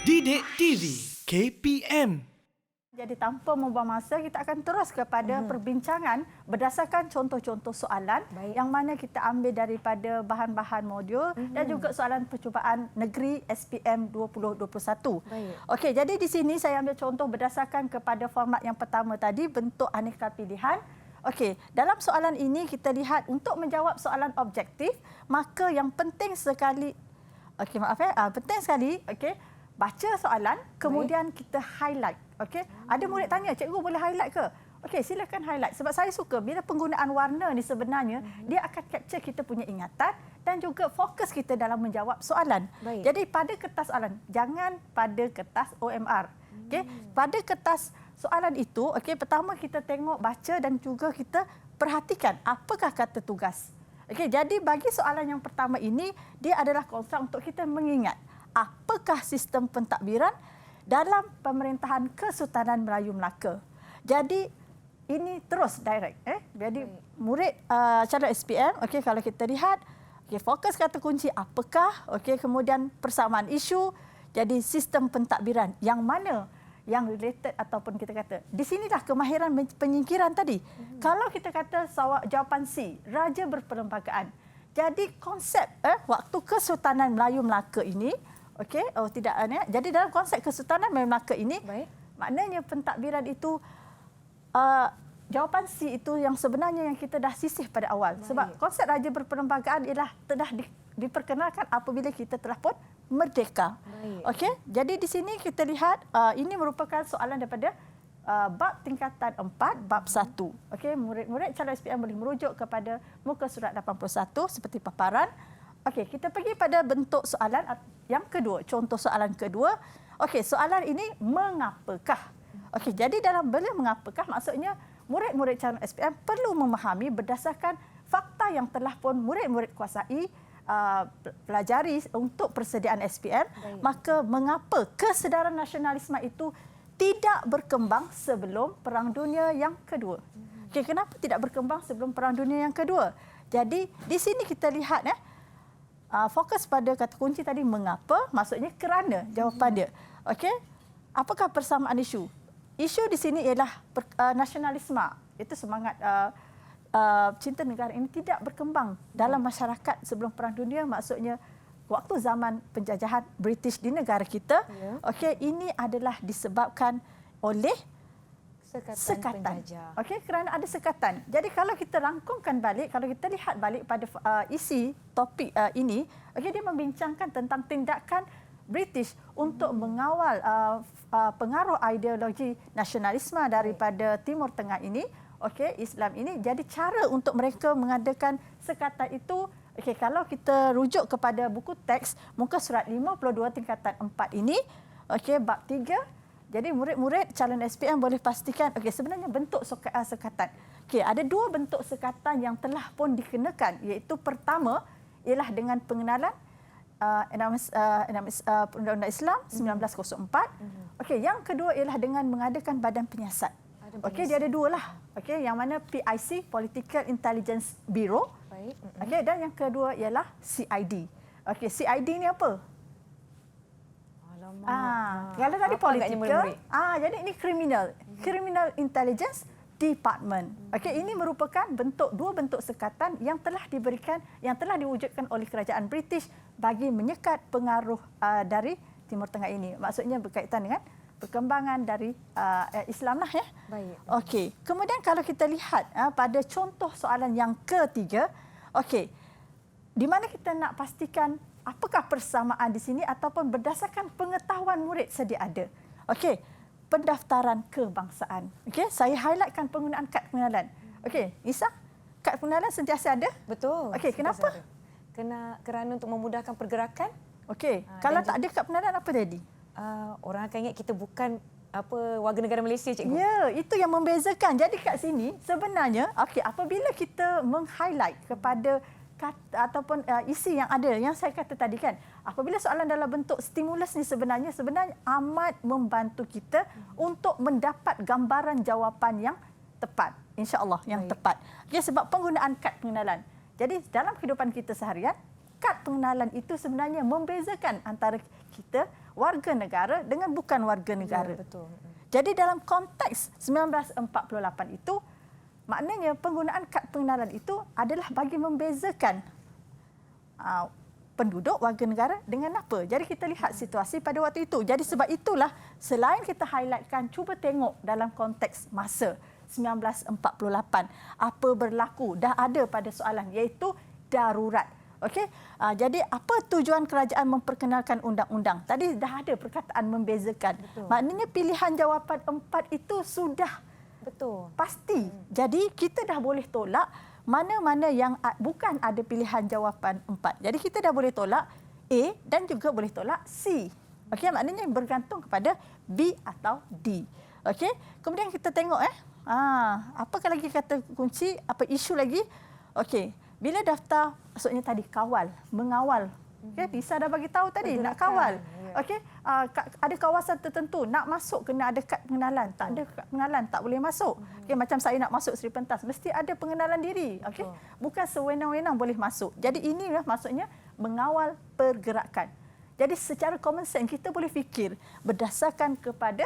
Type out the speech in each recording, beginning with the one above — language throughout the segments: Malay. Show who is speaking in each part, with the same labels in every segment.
Speaker 1: Didik TV KPM.
Speaker 2: Jadi tanpa membuang masa, kita akan terus kepada perbincangan berdasarkan contoh-contoh soalan yang mana kita ambil daripada bahan-bahan modul dan juga soalan percubaan negeri SPM 2021. Okey, jadi di sini saya ambil contoh berdasarkan kepada format yang pertama tadi, bentuk aneka pilihan. Okey, dalam soalan ini kita lihat untuk menjawab soalan objektif, maka yang penting sekali, penting sekali, baca soalan, kemudian kita highlight. Okey, ada murid tanya, cikgu boleh highlight ke? Okey, silakan highlight. Sebab saya suka bila penggunaan warna ni sebenarnya dia akan capture kita punya ingatan dan juga fokus kita dalam menjawab soalan. Jadi pada kertas soalan, jangan pada kertas OMR. Okey, pada kertas soalan itu, okey, pertama kita tengok, baca dan juga kita perhatikan apakah kata tugas. Okey, jadi bagi soalan yang pertama ini, dia adalah konstruk untuk kita mengingat apakah sistem pentadbiran dalam pemerintahan Kesultanan Melayu Melaka. Jadi ini terus direct. Jadi murid calon SPM, okey, kalau kita lihat, okey, fokus kata kunci apakah, okey, kemudian persamaan isu, jadi sistem pentadbiran yang mana yang related ataupun kita kata di sinilah kemahiran penyingkiran tadi. Kalau kita kata jawapan C, raja berperlembagaan. Jadi konsep waktu Kesultanan Melayu Melaka ini, okey, jadi dalam konsep Kesultanan Melayu Melaka ini, maknanya pentadbiran itu jawapan C itu yang sebenarnya yang kita dah sisih pada awal. Sebab konsep raja berperlembagaan ialah telah diperkenalkan apabila kita telah pun merdeka. Okey, jadi di sini kita lihat ini merupakan soalan daripada bab tingkatan 4, bab 1. Okey, murid-murid calon SPM boleh merujuk kepada muka surat 81 seperti paparan. Okey, kita pergi pada bentuk soalan yang kedua, contoh soalan kedua. Okey, soalan ini mengapakah? Okey, jadi dalam bila mengapakah, maksudnya murid-murid calon SPM perlu memahami berdasarkan fakta yang telah pun murid-murid kuasai, pelajari untuk persediaan SPM, maka mengapa kesedaran nasionalisme itu tidak berkembang sebelum Perang Dunia yang kedua? Okey, kenapa tidak berkembang sebelum Perang Dunia yang kedua? Jadi di sini kita lihat fokus pada kata kunci tadi mengapa, maksudnya kerana jawapan dia. Okey, apakah persamaan isu? Isu di sini ialah nasionalisme. Itu semangat cinta negara ini tidak berkembang dalam masyarakat sebelum Perang Dunia, maksudnya waktu zaman penjajahan British di negara kita. Okey, ini adalah disebabkan oleh sekatan. Okey, kerana ada sekatan. Jadi kalau kita rangkumkan balik, kalau kita lihat balik pada isi topik ini, okey, dia membincangkan tentang tindakan British untuk mengawal pengaruh ideologi nasionalisme daripada Timur Tengah ini. Okey, Islam ini. Jadi cara untuk mereka mengadakan sekatan itu, okey, kalau kita rujuk kepada buku teks muka surat 52 tingkatan 4 ini, okey, bab 3. Jadi murid-murid calon SPM boleh pastikan, okey, sebenarnya bentuk sekatan. Okey, ada dua bentuk sekatan yang telah pun dikenakan, iaitu pertama ialah dengan pengenalan Undang-Undang Islam 1904. Okey, yang kedua ialah dengan mengadakan badan penyiasat. Okey, dia ada dua lah. Okey, yang mana PIC, Political Intelligence Bureau. Okey, dan yang kedua ialah CID. Okey, CID ni apa? Kalau tadi political, jadi ini Criminal Intelligence Department. Okey, ini merupakan dua bentuk sekatan yang telah diberikan, yang telah diwujudkan oleh kerajaan British bagi menyekat pengaruh dari Timur Tengah ini. Maksudnya berkaitan dengan perkembangan dari Islam lah, ya. Okey, kemudian kalau kita lihat pada contoh soalan yang ketiga, okey, di mana kita nak pastikan apakah persamaan di sini ataupun berdasarkan pengetahuan murid sedia ada. Okey, pendaftaran kebangsaan. Okey, saya highlightkan penggunaan kad pengenalan. Okey, Nisa, kad pengenalan sentiasa ada?
Speaker 3: Betul.
Speaker 2: Okey, kenapa?
Speaker 3: Kerana untuk memudahkan pergerakan.
Speaker 2: Okey, kalau tak ada kad pengenalan apa jadi?
Speaker 3: Orang akan ingat kita bukan warga negara Malaysia, cikgu.
Speaker 2: Ya, itu yang membezakan. Jadi kat sini sebenarnya, okey, apabila kita meng-highlight kepada kata ataupun isi yang ada, yang saya kata tadi kan, apabila soalan dalam bentuk stimulus ni sebenarnya amat membantu kita untuk mendapat gambaran jawapan yang tepat, insya-Allah yang tepat. Okey, sebab penggunaan kad pengenalan. Jadi dalam kehidupan kita seharian, kad pengenalan itu sebenarnya membezakan antara kita warga negara dengan bukan warga negara.
Speaker 3: Ya, betul.
Speaker 2: Jadi dalam konteks 1948 itu, maknanya penggunaan kad pengenalan itu adalah bagi membezakan penduduk warga negara dengan apa. Jadi kita lihat situasi pada waktu itu. Jadi sebab itulah selain kita highlightkan, cuba tengok dalam konteks masa 1948 apa berlaku dah ada pada soalan iaitu darurat. Okey. Jadi apa tujuan kerajaan memperkenalkan undang-undang? Tadi dah ada perkataan membezakan.
Speaker 3: Betul.
Speaker 2: Maknanya pilihan jawapan 4 itu sudah
Speaker 3: Betul.
Speaker 2: pasti. Jadi kita dah boleh tolak mana-mana yang bukan ada pilihan jawapan 4. Jadi kita dah boleh tolak A dan juga boleh tolak C. Okey, maknanya bergantung kepada B atau D. Okey. Kemudian kita tengok apakah lagi kata kunci, apa isu lagi? Okey. Bila daftar, maksudnya tadi kawal, mengawal. Okay, Lisa dah bagi tahu tadi nak kawal. Okey, ada kawasan tertentu nak masuk kena ada kad pengenalan. Tak ada kad pengenalan tak boleh masuk. Okey, macam saya nak masuk Seri Pentas mesti ada pengenalan diri. Okey, bukan sewenang-wenang boleh masuk. Jadi inilah maksudnya mengawal pergerakan. Jadi secara common sense kita boleh fikir berdasarkan kepada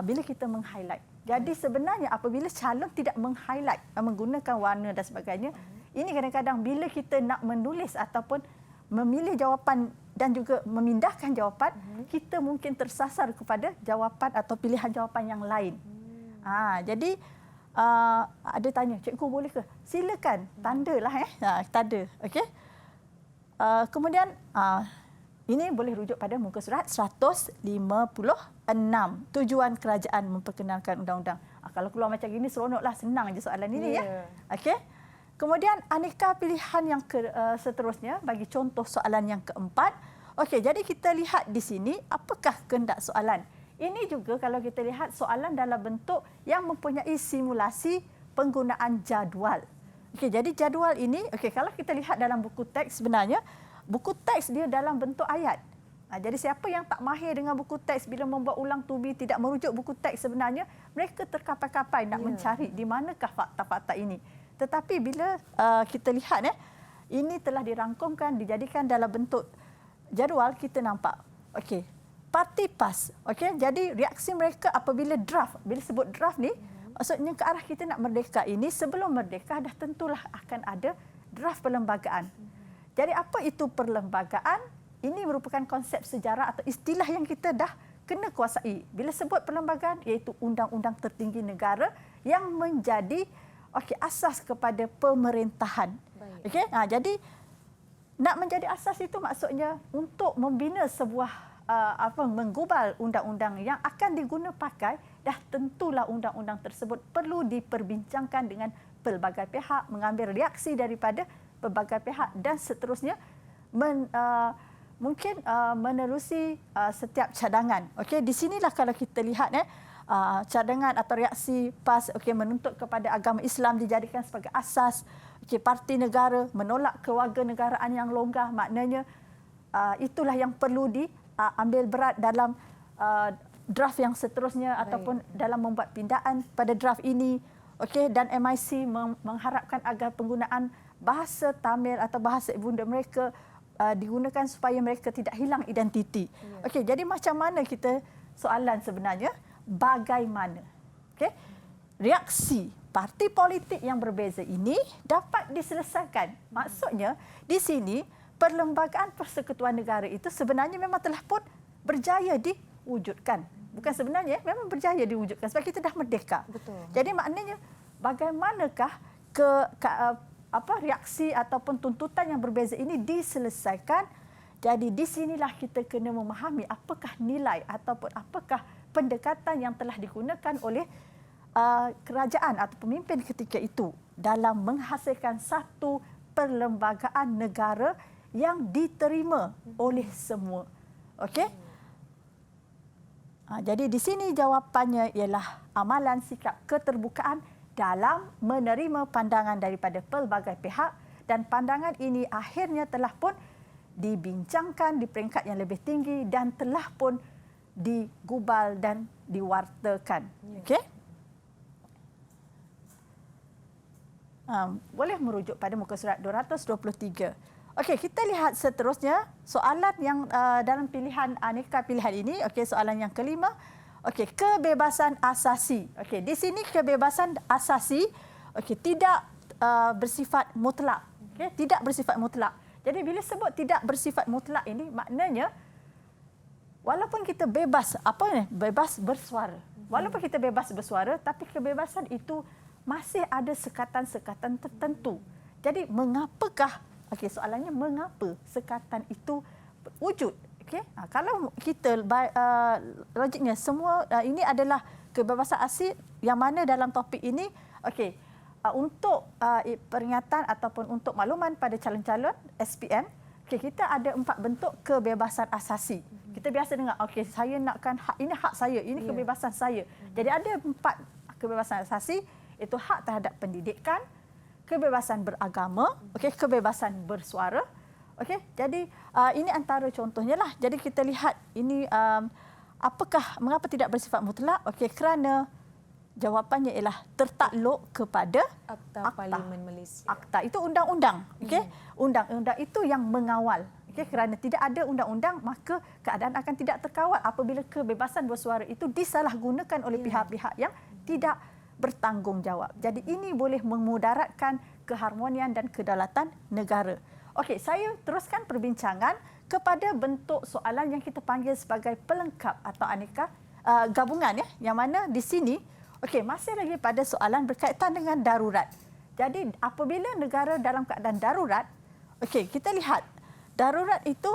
Speaker 2: bila kita meng-highlight. Jadi sebenarnya apabila calon tidak meng-highlight, menggunakan warna dan sebagainya, ini kadang-kadang bila kita nak menulis ataupun memilih jawapan dan juga memindahkan jawapan, kita mungkin tersasar kepada jawapan atau pilihan jawapan yang lain. Jadi ada tanya, cikgu boleh ke? Silakan, tandalah tanda. Okey. Kemudian ini boleh rujuk pada muka surat 156. Tujuan kerajaan memperkenalkan undang-undang. Kalau keluar macam ini seronoklah, senang je soalan ini ya. Okey. Kemudian aneka pilihan yang seterusnya bagi contoh soalan yang keempat. Okey, jadi kita lihat di sini apakah kehendak soalan. Ini juga kalau kita lihat soalan dalam bentuk yang mempunyai simulasi penggunaan jadual. Okey, jadi jadual ini, kalau kita lihat dalam buku teks sebenarnya, buku teks dia dalam bentuk ayat. Jadi siapa yang tak mahir dengan buku teks bila membuat ulang to be tidak merujuk buku teks sebenarnya, mereka terkapai-kapai nak mencari di manakah fakta-fakta ini. Tetapi bila kita lihat ini telah dirangkumkan, dijadikan dalam bentuk jadual, kita nampak. Okey, parti PAS. Okey, jadi reaksi mereka apabila draft, bila sebut draft ni, maksudnya ke arah kita nak merdeka ini, sebelum merdeka dah tentulah akan ada draft perlembagaan. Jadi apa itu perlembagaan? Ini merupakan konsep sejarah atau istilah yang kita dah kena kuasai. Bila sebut perlembagaan, iaitu undang-undang tertinggi negara yang menjadi asas kepada pemerintahan. Okey, jadi nak menjadi asas itu maksudnya untuk membina sebuah menggubal undang-undang yang akan diguna pakai, dah tentulah undang-undang tersebut perlu diperbincangkan dengan pelbagai pihak, mengambil reaksi daripada pelbagai pihak dan seterusnya mungkin menerusi setiap cadangan. Okey, di sinilah kalau kita lihat cadangan atau reaksi PAS menuntut kepada agama Islam dijadikan sebagai asas. Parti negara menolak kewarganegaraan yang longgar, maknanya itulah yang perlu diambil berat dalam draft yang seterusnya. Baik. Ataupun dalam membuat pindaan pada draft ini. Okey, dan MIC mengharapkan agar penggunaan bahasa Tamil atau bahasa ibunda mereka digunakan supaya mereka tidak hilang identiti. Okey, jadi macam mana kita soalan sebenarnya? Bagaimana? Okey, reaksi parti politik yang berbeza ini dapat diselesaikan. Maksudnya di sini perlembagaan persekutuan negara itu sebenarnya memang telah pun berjaya diwujudkan. Bukan sebenarnya, memang berjaya diwujudkan sebab kita dah merdeka.
Speaker 3: Betul.
Speaker 2: Jadi maknanya bagaimanakah reaksi ataupun tuntutan yang berbeza ini diselesaikan. Jadi di sinilah kita kena memahami apakah nilai ataupun apakah pendekatan yang telah digunakan oleh kerajaan atau pemimpin ketika itu dalam menghasilkan satu perlembagaan negara yang diterima oleh semua. Okey? Jadi di sini jawapannya ialah amalan sikap keterbukaan dalam menerima pandangan daripada pelbagai pihak, dan pandangan ini akhirnya telah pun dibincangkan di peringkat yang lebih tinggi dan telah pun digubal dan diwartakan. Okey? Boleh merujuk pada muka surat 223. Okey, kita lihat seterusnya soalan yang dalam pilihan aneka pilihan ini. Okey, soalan yang kelima. Okey, kebebasan asasi. Okey, di sini kebebasan asasi tidak bersifat mutlak. Okey, tidak bersifat mutlak. Jadi bila sebut tidak bersifat mutlak ini maknanya walaupun kita bebas bebas bersuara. Walaupun kita bebas bersuara tapi kebebasan itu masih ada sekatan-sekatan tertentu. Jadi mengapakah soalannya mengapa sekatan itu wujud? Okey, kalau kita logiknya semua ini adalah kebebasan asasi yang mana dalam topik ini untuk peringatan ataupun untuk makluman pada calon-calon SPM, kita ada 4 bentuk kebebasan asasi. Kita biasa dengar, saya nakkan hak ini, hak saya, ini kebebasan saya. Jadi ada 4 kebebasan asasi, itu hak terhadap pendidikan, kebebasan beragama, kebebasan bersuara. Jadi ini antara contohnya lah. Jadi kita lihat ini mengapa tidak bersifat mutlak? Kerana jawapannya ialah tertakluk kepada
Speaker 3: Akta Parlimen Malaysia.
Speaker 2: Akta itu undang-undang. Undang-undang itu yang mengawal. Kerana tidak ada undang-undang maka keadaan akan tidak terkawal apabila kebebasan bersuara itu disalahgunakan oleh pihak-pihak yang tidak bertanggungjawab. Jadi ini boleh memudaratkan keharmonian dan kedaulatan negara. Saya teruskan perbincangan kepada bentuk soalan yang kita panggil sebagai pelengkap atau aneka gabungan yang mana di sini masih lagi pada soalan berkaitan dengan darurat. Jadi apabila negara dalam keadaan darurat, kita lihat darurat itu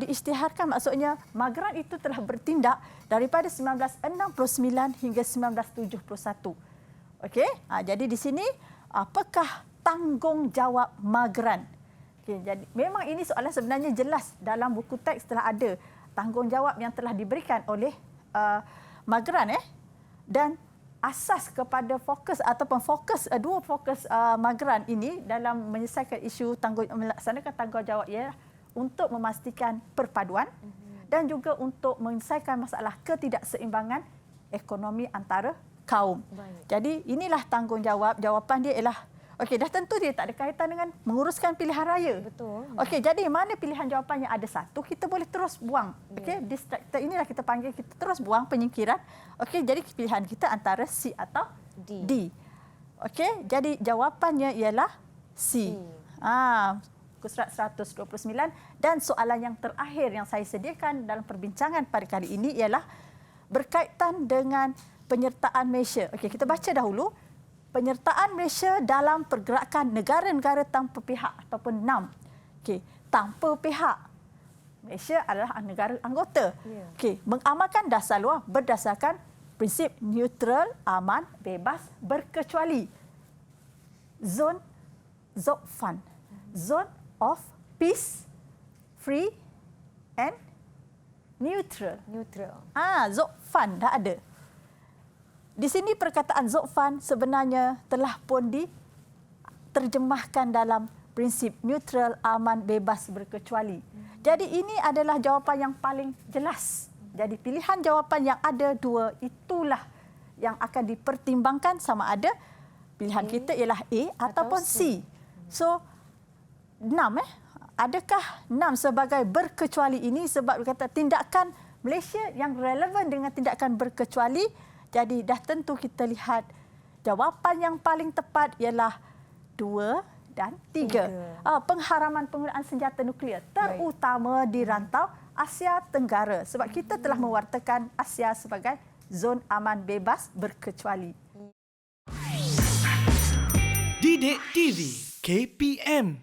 Speaker 2: diisytiharkan, maksudnya Magran itu telah bertindak daripada 1969 hingga 1971. Jadi di sini apakah tanggungjawab Magran? Jadi memang ini soalan sebenarnya jelas dalam buku teks telah ada tanggungjawab yang telah diberikan oleh Magran dan asas kepada fokus ataupun dua fokus Magran ini dalam menyelesaikan isu melaksanakan tanggungjawab ialah untuk memastikan perpaduan dan juga untuk menyelesaikan masalah ketidakseimbangan ekonomi antara kaum.
Speaker 3: Baik.
Speaker 2: Jadi inilah tanggungjawab. Jawapan dia ialah dah tentu dia tak ada kaitan dengan menguruskan pilihan raya.
Speaker 3: Betul.
Speaker 2: Jadi mana pilihan jawapannya ada satu, kita boleh terus buang. Distractor inilah kita panggil, kita terus buang penyingkiran. Jadi pilihan kita antara C atau D. Jadi jawapannya ialah C. Surat 129 dan soalan yang terakhir yang saya sediakan dalam perbincangan pada kali ini ialah berkaitan dengan penyertaan Malaysia. Kita baca dahulu. Penyertaan Malaysia dalam pergerakan negara-negara tanpa pihak ataupun NAM. Tanpa pihak. Malaysia adalah negara anggota. Mengamalkan dasar luar berdasarkan prinsip neutral, aman, bebas, berkecuali. ZOFAN. Zone of peace, free and neutral. ZOFAN dah ada. Di sini perkataan ZOFAN sebenarnya telah pun diterjemahkan dalam prinsip neutral, aman, bebas, berkecuali. Jadi ini adalah jawapan yang paling jelas. Jadi pilihan jawapan yang ada dua itulah yang akan dipertimbangkan sama ada pilihan kita ialah A ataupun C. So 6 adakah 6 sebagai berkecuali ini sebab berkata tindakan Malaysia yang relevan dengan tindakan berkecuali. Jadi dah tentu kita lihat jawapan yang paling tepat ialah 2 dan 3. Pengharaman penggunaan senjata nuklear terutama di rantau Asia Tenggara sebab kita telah mewartakan Asia sebagai zon aman bebas berkecuali.
Speaker 1: Didik TV KPM